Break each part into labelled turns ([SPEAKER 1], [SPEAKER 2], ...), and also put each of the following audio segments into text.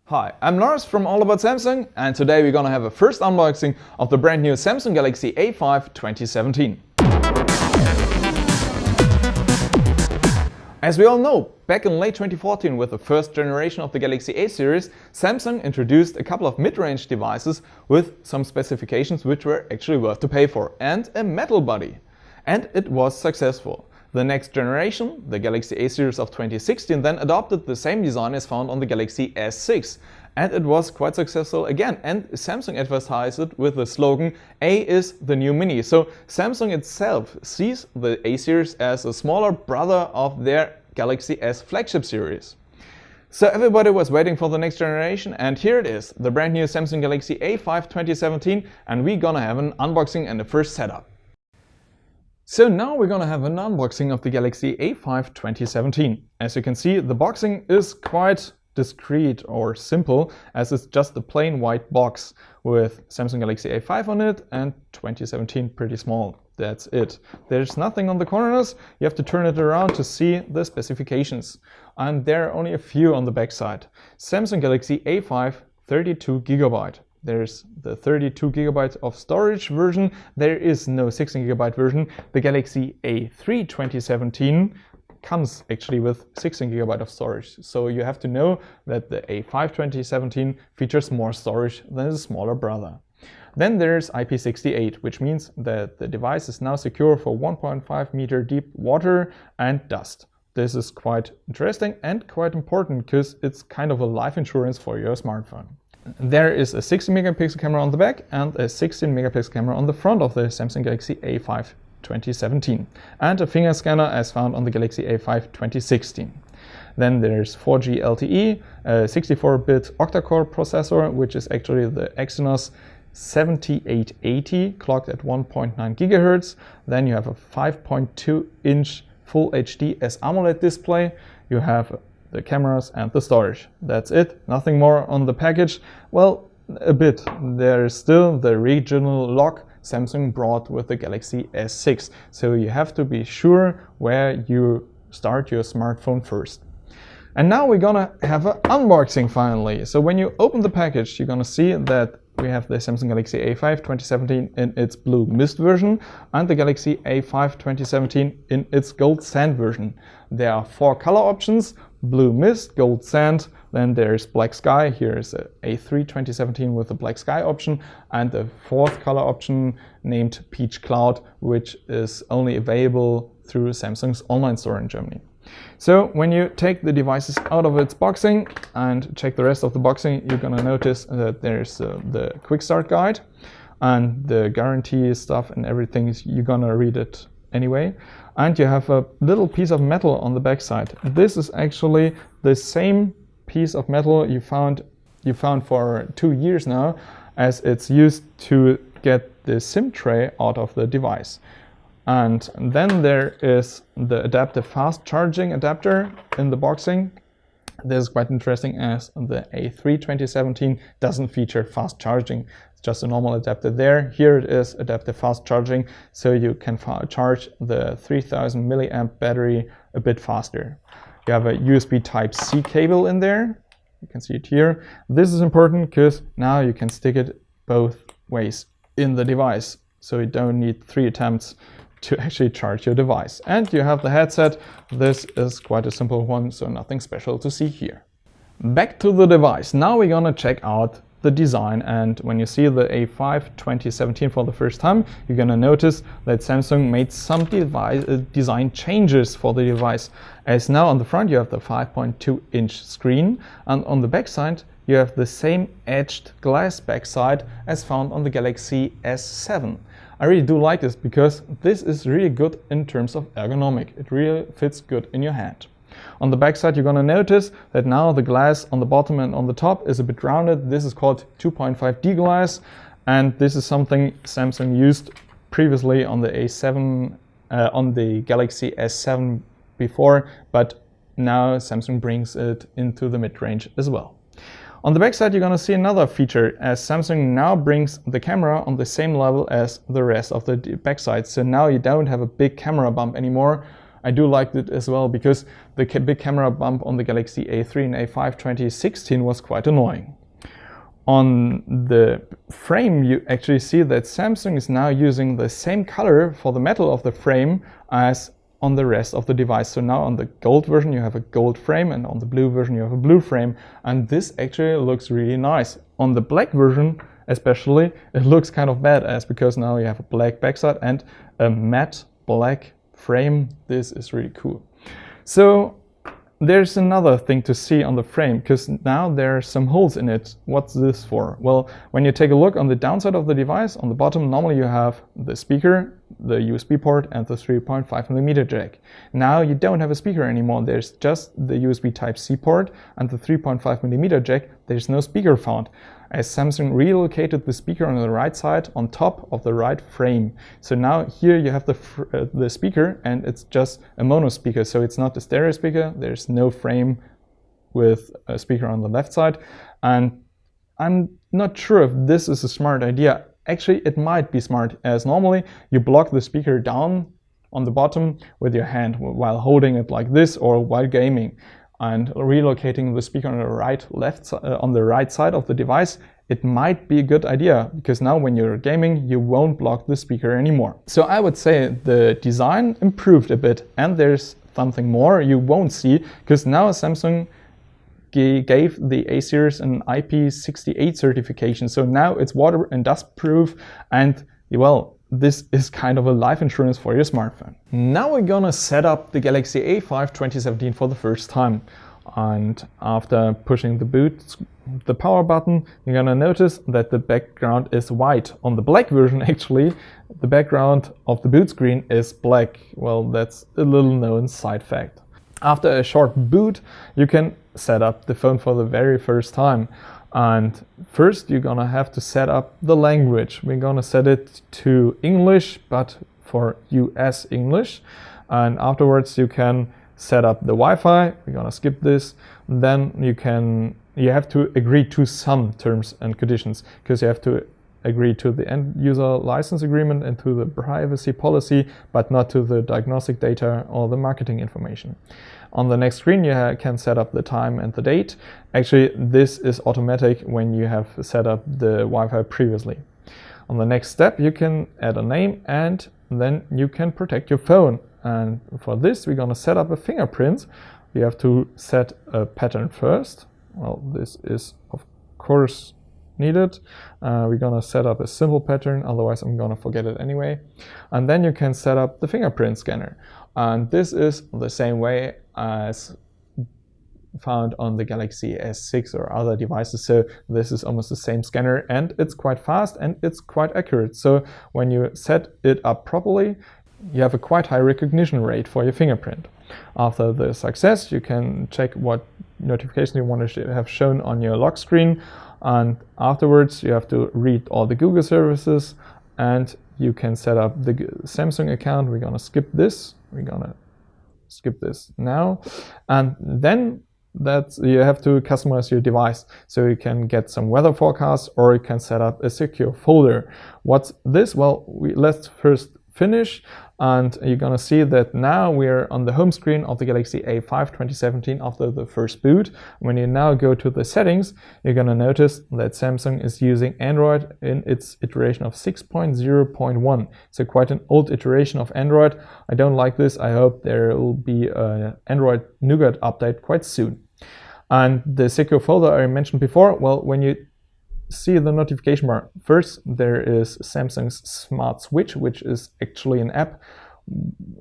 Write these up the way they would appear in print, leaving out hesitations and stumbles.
[SPEAKER 1] Hi, I'm Lars from All About Samsung, and today we're gonna have a first unboxing of the brand new Samsung Galaxy A5 2017. As we all know, back in late 2014 with the first generation of the Galaxy A series, Samsung introduced a couple of mid-range devices with some specifications which were actually worth to pay for, and a metal body. And it was successful. The next generation, the Galaxy A series of 2016, then adopted the same design as found on the Galaxy S6. And it was quite successful again, and Samsung advertised it with the slogan, A is the new Mini. So Samsung itself sees the A series as a smaller brother of their Galaxy S flagship series. So everybody was waiting for the next generation, and here it is, the brand new Samsung Galaxy A5 2017, and we're gonna have an unboxing and a first setup. So now we're gonna have an unboxing of the Galaxy A5 2017. As you can see, the boxing is quite discreet or simple, as it's just a plain white box with Samsung Galaxy A5 on it and 2017 pretty small. That's it. There's nothing on the corners. You have to turn it around to see the specifications. And there are only a few on the back side. Samsung Galaxy A5 32GB. There's the 32GB of storage version. There is no 16GB version. The Galaxy A3 2017 comes actually with 16GB of storage. So you have to know that the A5 2017 features more storage than its smaller brother. Then there's IP68, which means that the device is now secure for 1.5 meter deep water and dust. This is quite interesting and quite important because it's kind of a life insurance for your smartphone. There is a 60 megapixel camera on the back and a 16 megapixel camera on the front of the Samsung Galaxy A5 2017, and a finger scanner as found on the Galaxy A5 2016. Then there's 4G LTE, a 64-bit octa-core processor, which is actually the Exynos 7880 clocked at 1.9 GHz. Then you have a 5.2-inch Full HD S-AMOLED display. You have the cameras and the storage. That's it, nothing more on the package. Well, a bit. There is still the regional lock Samsung brought with the Galaxy S6. So you have to be sure where you start your smartphone first. And now we're gonna have an unboxing finally. So when you open the package, you're gonna see that we have the Samsung Galaxy A5 2017 in its Blue Mist version and the Galaxy A5 2017 in its Gold Sand version. There are 4 color options: Blue Mist, Gold Sand, then there's Black Sky. Here is a A3 2017 with the Black Sky option, and the 4th color option named Peach Cloud, which is only available through Samsung's online store in Germany. So when you take the devices out of its boxing and check the rest of the boxing, you're gonna notice that there's the quick start guide and the guarantee stuff and everything. You're gonna read it anyway. And you have a little piece of metal on the back side. This is actually the same piece of metal you found for 2 years now, as it's used to get the SIM tray out of the device. And then there is the adaptive fast charging adapter in the boxing. This is quite interesting, as the A3 2017 doesn't feature fast charging. It's just a normal adapter there. Here it is, adaptive fast charging, so you can charge the 3000 milliamp battery a bit faster. You have a USB Type-C cable in there. You can see it here. This is important because now you can stick it both ways in the device, so you don't need 3 attempts to actually charge your device. And you have the headset. This is quite a simple one, so nothing special to see here. Back to the device. Now we're gonna check out the design, and when you see the A5 2017 for the first time, you're gonna notice that Samsung made some design changes for the device. As now on the front you have the 5.2-inch screen, and on the back side you have the same edged glass backside as found on the Galaxy S7. I really do like this because this is really good in terms of ergonomic. It really fits good in your hand. On the back side, you're going to notice that now the glass on the bottom and on the top is a bit rounded. This is called 2.5D glass, and this is something Samsung used previously on the A7, on the Galaxy S7 before, but now Samsung brings it into the mid-range as well. On the back side, you're going to see another feature, as Samsung now brings the camera on the same level as the rest of the back side. So now you don't have a big camera bump anymore. I do like it as well because the big camera bump on the Galaxy A3 and A5 2016 was quite annoying. On the frame, you actually see that Samsung is now using the same color for the metal of the frame as on the rest of the device. So now on the gold version you have a gold frame, and on the blue version you have a blue frame, and this actually looks really nice. On the black version especially, it looks kind of badass because now you have a black backside and a matte black frame. This is really cool. So there's another thing to see on the frame, because now there are some holes in it. What's this for? Well, when you take a look on the downside of the device, on the bottom normally you have the speaker, the USB port and the 3.5mm jack. Now you don't have a speaker anymore, there's just the USB Type-C port and the 3.5mm jack. There's no speaker found, as Samsung relocated the speaker on the right side on top of the right frame. So now here you have the speaker, and it's just a mono speaker, so it's not a stereo speaker. There's no frame with a speaker on the left side, and I'm not sure if this is a smart idea. Actually, it might be smart, as normally you block the speaker down on the bottom with your hand while holding it like this or while gaming. And relocating the speaker on the right side of the device, it might be a good idea, because now when you're gaming you won't block the speaker anymore. So I would say the design improved a bit, and there's something more you won't see, because now Samsung gave the A series an IP68 certification. So now it's water and dust proof, and well, this is kind of a life insurance for your smartphone. Now we're gonna set up the Galaxy A5 2017 for the first time. And after pushing the power button, you're gonna notice that the background is white. On the black version, actually, the background of the boot screen is black. Well, that's a little known side fact. After a short boot, you can set up the phone for the very first time. And first you're gonna have to set up the language. We're gonna set it to English, but for US English. And afterwards you can set up the Wi-Fi. We're gonna skip this. Then you have to agree to some terms and conditions, because you have to agree to the end user license agreement and to the privacy policy, but not to the diagnostic data or the marketing information. On the next screen you can set up the time and the date. Actually, this is automatic when you have set up the Wi-Fi previously. On the next step you can add a name, and then you can protect your phone. And for this we're gonna set up a fingerprint. You have to set a pattern first. Well, this is of course needed. We're gonna set up a simple pattern, otherwise I'm gonna forget it anyway. And then you can set up the fingerprint scanner. And this is the same way as found on the Galaxy S6 or other devices. So this is almost the same scanner, and it's quite fast and it's quite accurate. So when you set it up properly, you have a quite high recognition rate for your fingerprint. After the success, you can check what notification you want to have shown on your lock screen, and afterwards you have to read all the Google services, and you can set up the Samsung account. We're gonna skip this. We're gonna skip this now, and then you have to customize your device. So you can get some weather forecasts, or you can set up a secure folder. What's this? Well, let's first finish, and you're gonna see that now we're on the home screen of the Galaxy A5 2017 after the first boot. When you now go to the settings, you're gonna notice that Samsung is using Android in its iteration of 6.0.1. So quite an old iteration of Android. I don't like this. I hope there will be an Android Nougat update quite soon. And the secure folder I mentioned before, well, when you see the notification bar, first there is Samsung's Smart Switch, which is actually an app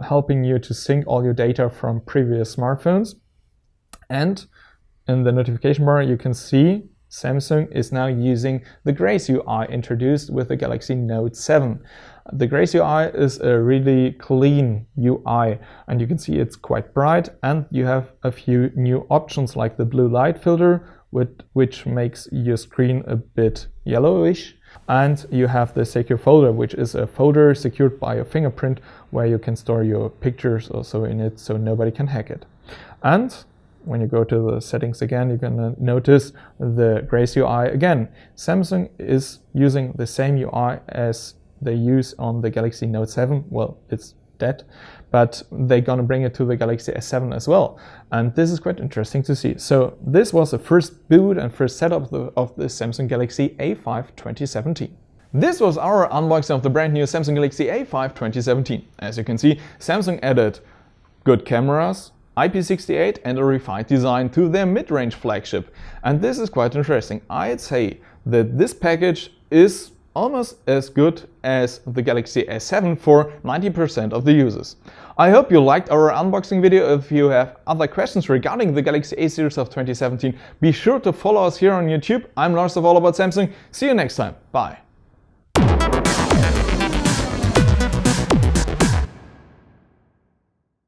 [SPEAKER 1] helping you to sync all your data from previous smartphones. And in the notification bar you can see Samsung is now using the Grace UI introduced with the Galaxy Note 7. The Grace UI is a really clean UI, and you can see it's quite bright, and you have a few new options like the blue light filter, which makes your screen a bit yellowish. And you have the secure folder, which is a folder secured by your fingerprint, where you can store your pictures also in it, so nobody can hack it. And when you go to the settings again, you're gonna notice the Grace UI again. Samsung is using the same UI as they use on the Galaxy Note 7. Well, it's dead, but they're gonna bring it to the Galaxy S7 as well. And this is quite interesting to see. So this was the first boot and first setup of the Samsung Galaxy A5 2017. This was our unboxing of the brand new Samsung Galaxy A5 2017. As you can see, Samsung added good cameras, IP68 and a refined design to their mid-range flagship. And this is quite interesting. I'd say that this package is almost as good as the Galaxy S7 for 90% of the users. I hope you liked our unboxing video. If you have other questions regarding the Galaxy A series of 2017, be sure to follow us here on YouTube. I'm Lars of All About Samsung. See you next time. Bye.